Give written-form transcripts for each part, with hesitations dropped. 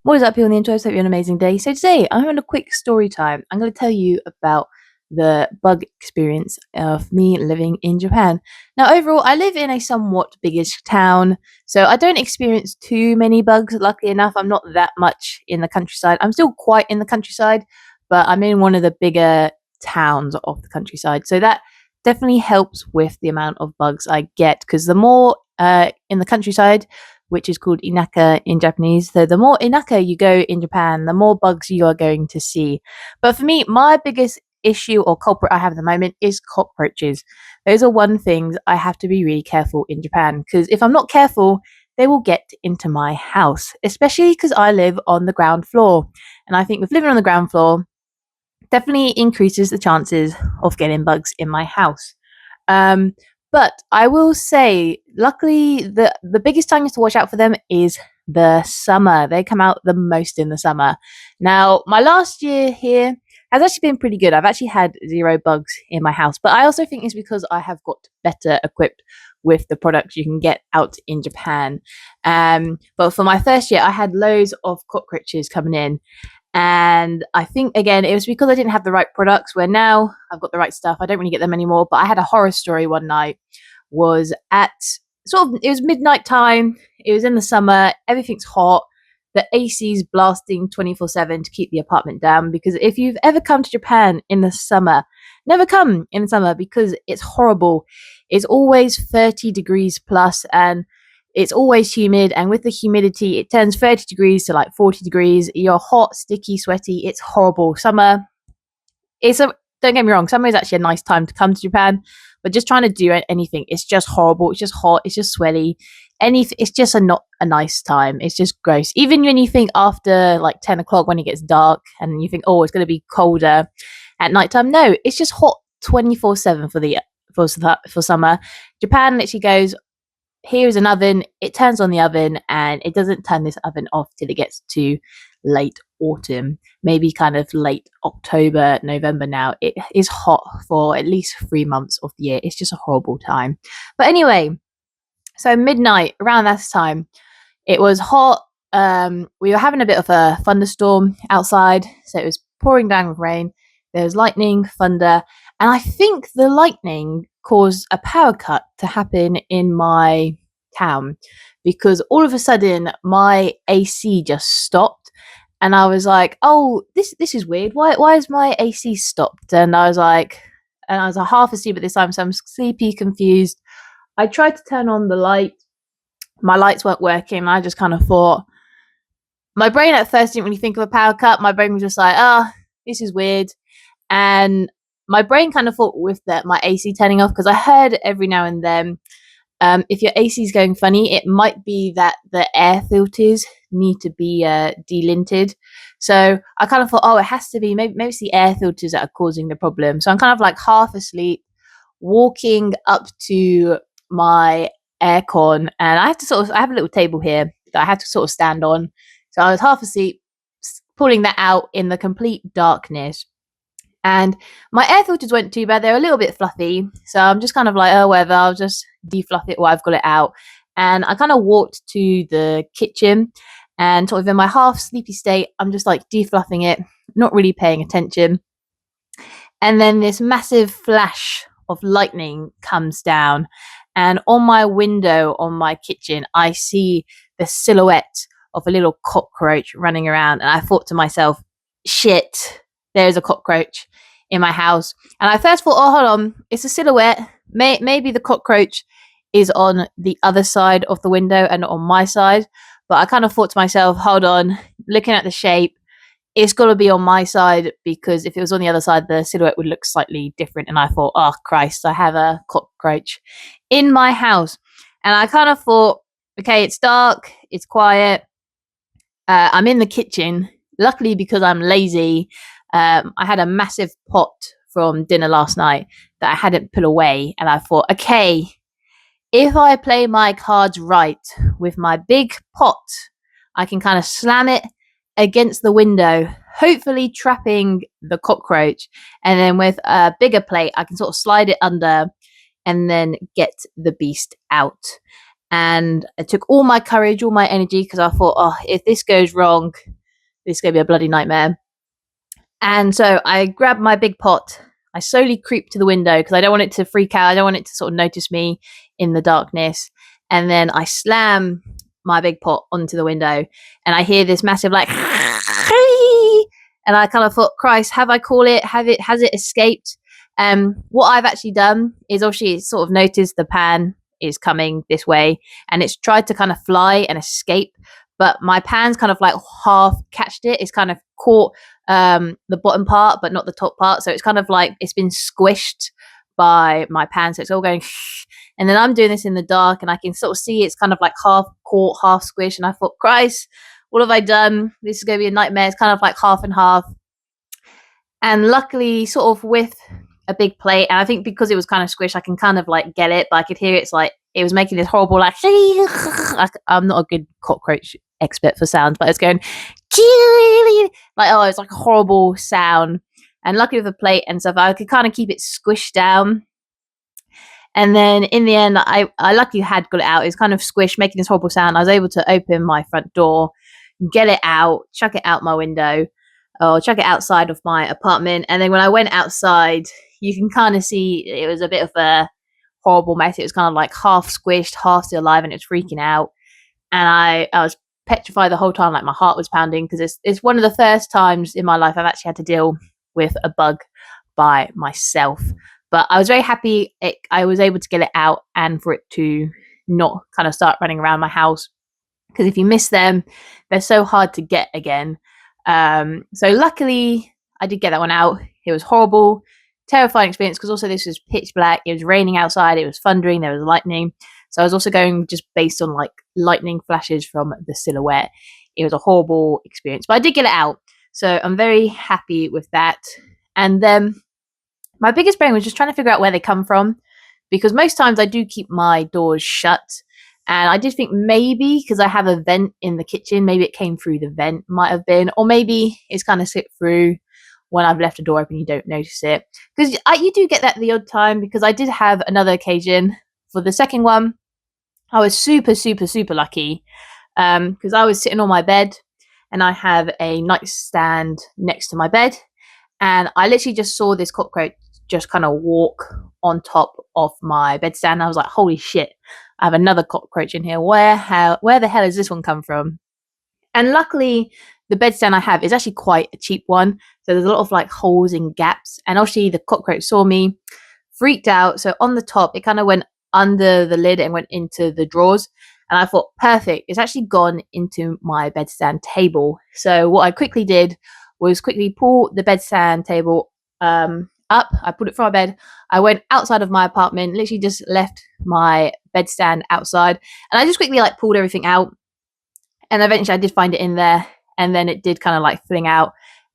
What is up, people on the intros? Hope you have an amazing day. So today, I'm having a quick story time. I'm going to tell you about the bug experience of me living in Japan. Now, overall, I live in a somewhat biggish town, so I don't experience too many bugs. Luckily enough, I'm not that much in the countryside. I'm still quite in the countryside, but I'm in one of the bigger towns of the countryside. So that definitely helps with the amount of bugs I get, because the more in the countryside, which is called inaka in Japanese. So the more inaka you go in Japan, the more bugs you are going to see. But for me, my biggest issue or culprit I have at the moment is cockroaches. Those are one things I have to be really careful in Japan, because if I'm not careful, they will get into my house, especially because I live on the ground floor. And I think with living on the ground floor, definitely increases the chances of getting bugs in my house. Um, but I will say, luckily, the biggest time you have to watch out for them is the summer. They come out the most in the summer. Now, my last year here has actually been pretty good. I've actually had 0 bugs in my house, but I also think it's because I have got better equipped with the products you can get out in Japan. But for my first year, I had loads of cockroaches coming in. And I think, again, it was because I didn't have the right products, where now I've got the right stuff. I don't really get them anymore. But I had a horror story one night. Was at it was midnight time. It was in the summer. Everything's hot. The AC's blasting 24/7 to keep the apartment down. Because if you've ever come to Japan in the summer, never come in the summer, because it's horrible. It's always 30 degrees plus, and it's always humid, and with the humidity, it turns 30 degrees to like 40 degrees. You're hot, sticky, sweaty. It's horrible. Summer, don't get me wrong, summer is actually a nice time to come to Japan, but just trying to do anything, it's just horrible. It's just hot. It's just sweaty. It's just not a nice time. It's just gross. Even when you think after like 10 o'clock when it gets dark and you think, oh, it's going to be colder at nighttime. No, it's just hot 24/7 for summer. Japan literally goes, here's an oven, it turns on the oven, and it doesn't turn this oven off till it gets to late autumn, maybe kind of late October, November. Now it is hot for at least 3 months of the year. It's just a horrible time. But anyway, so midnight, around that time, it was hot. We were having a bit of a thunderstorm outside, so it was pouring down with rain. There was lightning, thunder, and I think the lightning caused a power cut to happen in my town, because all of a sudden my AC just stopped, and I was like, "Oh, this is weird. Why is my AC stopped?" And I was like half asleep at this time, so I'm sleepy, confused. I tried to turn on the light. My lights weren't working. I just kind of thought, my brain at first didn't really think of a power cut. My brain was just like, "Oh, this is weird." And my brain kind of thought with my AC turning off, because I heard every now and then, if your AC is going funny, it might be that the air filters need to be delinted. So I kind of thought, oh, it has to be, maybe it's the air filters that are causing the problem. So I'm kind of like half asleep, walking up to my aircon, and I have a little table here that I had to sort of stand on. So I was half asleep, pulling that out in the complete darkness. And my air filters weren't too bad. They're a little bit fluffy. So I'm just kind of like, oh, whatever, I'll just defluff it while I've got it out. And I kind of walked to the kitchen, and sort of in my half sleepy state, I'm just like defluffing it, not really paying attention. And then this massive flash of lightning comes down. And on my window on my kitchen, I see the silhouette of a little cockroach running around. And I thought to myself, shit, there's a cockroach in my house. And I first thought, oh, hold on, it's a silhouette. Maybe the cockroach is on the other side of the window and not on my side. But I kind of thought to myself, hold on, looking at the shape, it's got to be on my side, because if it was on the other side, the silhouette would look slightly different. And I thought, oh, Christ, I have a cockroach in my house. And I kind of thought, okay, it's dark, it's quiet. I'm in the kitchen. Luckily, because I'm lazy, I had a massive pot from dinner last night that I hadn't put away. And I thought, okay, if I play my cards right with my big pot, I can kind of slam it against the window, hopefully trapping the cockroach. And then with a bigger plate, I can sort of slide it under and then get the beast out. And it took all my courage, all my energy, because I thought, oh, if this goes wrong, this is going to be a bloody nightmare. And so I grab my big pot. I slowly creep to the window because I don't want it to freak out. I don't want it to sort of notice me in the darkness. And then I slam my big pot onto the window and I hear this massive like, and I kind of thought, Christ, have I caught it? Has it escaped? What I've actually done is obviously sort of noticed the pan is coming this way and it's tried to kind of fly and escape, but my pan's kind of like half catched it. It's kind of caught the bottom part, but not the top part. So it's kind of like it's been squished by my pan. So it's all going, and then I'm doing this in the dark and I can sort of see it's kind of like half caught, half squished. And I thought, Christ, what have I done? This is going to be a nightmare. It's kind of like half and half. And luckily, sort of with a big plate, and I think because it was kind of squished, I can kind of like get it, but I could hear it's like it was making this horrible like I'm not a good cockroach expert for sounds, but it's going like, oh, it's like a horrible sound. And luckily with the plate and stuff, I could kind of keep it squished down. And then in the end, I luckily had got it out. It was kind of squished, making this horrible sound. I was able to open my front door, get it out, chuck it out my window, or chuck it outside of my apartment. And then when I went outside, you can kind of see it was a bit of a horrible mess. It was kind of like half squished, half still alive, and it was freaking out. And I was petrified the whole time, like my heart was pounding, because it's one of the first times in my life I've actually had to deal with a bug by myself. But I was very happy I was able to get it out and for it to not kind of start running around my house. Because if you miss them, they're so hard to get again. So luckily, I did get that one out. It was horrible, terrifying experience because also this was pitch black. It was raining outside. It was thundering. There was lightning. So I was also going just based on like lightning flashes from the silhouette. It was a horrible experience, but I did get it out. So I'm very happy with that. And then my biggest brain was just trying to figure out where they come from, because most times I do keep my doors shut. And I did think maybe because I have a vent in the kitchen, maybe it came through the vent, might have been, or maybe it's kind of slipped through when I've left a door open, you don't notice it. Because you do get that the odd time, because I did have another occasion for the second one. I was super, super, super lucky because I was sitting on my bed and I have a nightstand next to my bed. And I literally just saw this cockroach just kind of walk on top of my bedstand. I was like, holy shit, I have another cockroach in here. Where the hell has this one come from? And luckily, the bedstand I have is actually quite a cheap one. So there's a lot of like holes and gaps. And obviously the cockroach saw me, freaked out. So on the top, it kind of went under the lid and went into the drawers. And I thought, perfect, it's actually gone into my bedstand table. So what I quickly did was quickly pull the bedstand table up. I put it from my bed. I went outside of my apartment, literally just left my bedstand outside. And I just quickly like pulled everything out. And eventually I did find it in there. And then it did kind of like fling out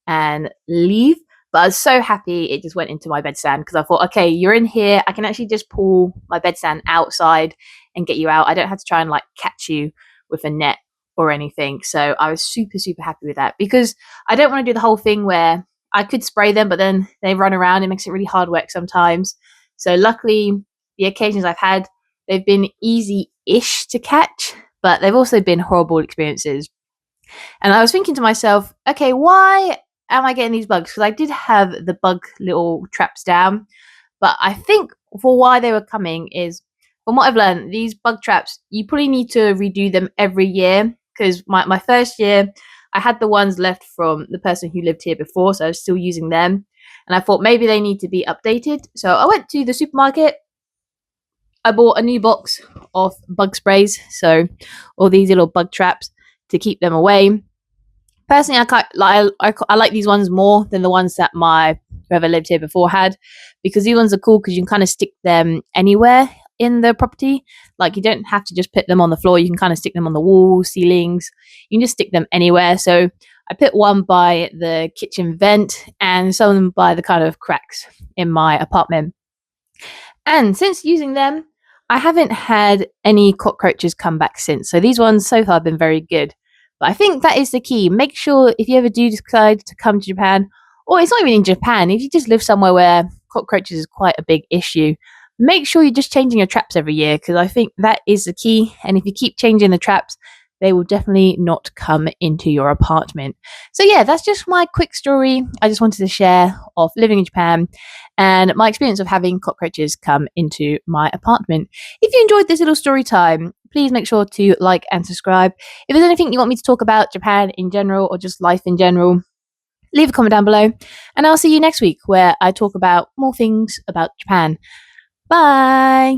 and leave. But I was so happy it just went into my bedstand, because I thought, okay, you're in here. I can actually just pull my bedstand outside and get you out. I don't have to try and like catch you with a net or anything. So I was super, super happy with that, because I don't want to do the whole thing where I could spray them, but then they run around. It makes it really hard work sometimes. So luckily, the occasions I've had, they've been easy-ish to catch, but they've also been horrible experiences. And I was thinking to myself, okay, why am I getting these bugs? Because I did have the bug little traps down, but I think for why they were coming is, from what I've learned, these bug traps, you probably need to redo them every year. Because my first year, I had the ones left from the person who lived here before, so I was still using them. And I thought maybe they need to be updated. So I went to the supermarket. I bought a new box of bug sprays, so all these little bug traps to keep them away. Personally, I like these ones more than the ones that my whoever lived here before had, because these ones are cool because you can kind of stick them anywhere in the property. Like, you don't have to just put them on the floor. You can kind of stick them on the walls, ceilings. You can just stick them anywhere. So I put one by the kitchen vent and some of them by the kind of cracks in my apartment. And since using them, I haven't had any cockroaches come back since. So these ones so far have been very good. But I think that is the key. Make sure if you ever do decide to come to Japan, or it's not even in Japan, if you just live somewhere where cockroaches is quite a big issue, make sure you're just changing your traps every year, because I think that is the key. And if you keep changing the traps, they will definitely not come into your apartment. So, yeah, that's just my quick story I just wanted to share of living in Japan and my experience of having cockroaches come into my apartment. If you enjoyed this little story time, please make sure to like and subscribe. If there's anything you want me to talk about Japan in general or just life in general, leave a comment down below. And I'll see you next week where I talk about more things about Japan. Bye.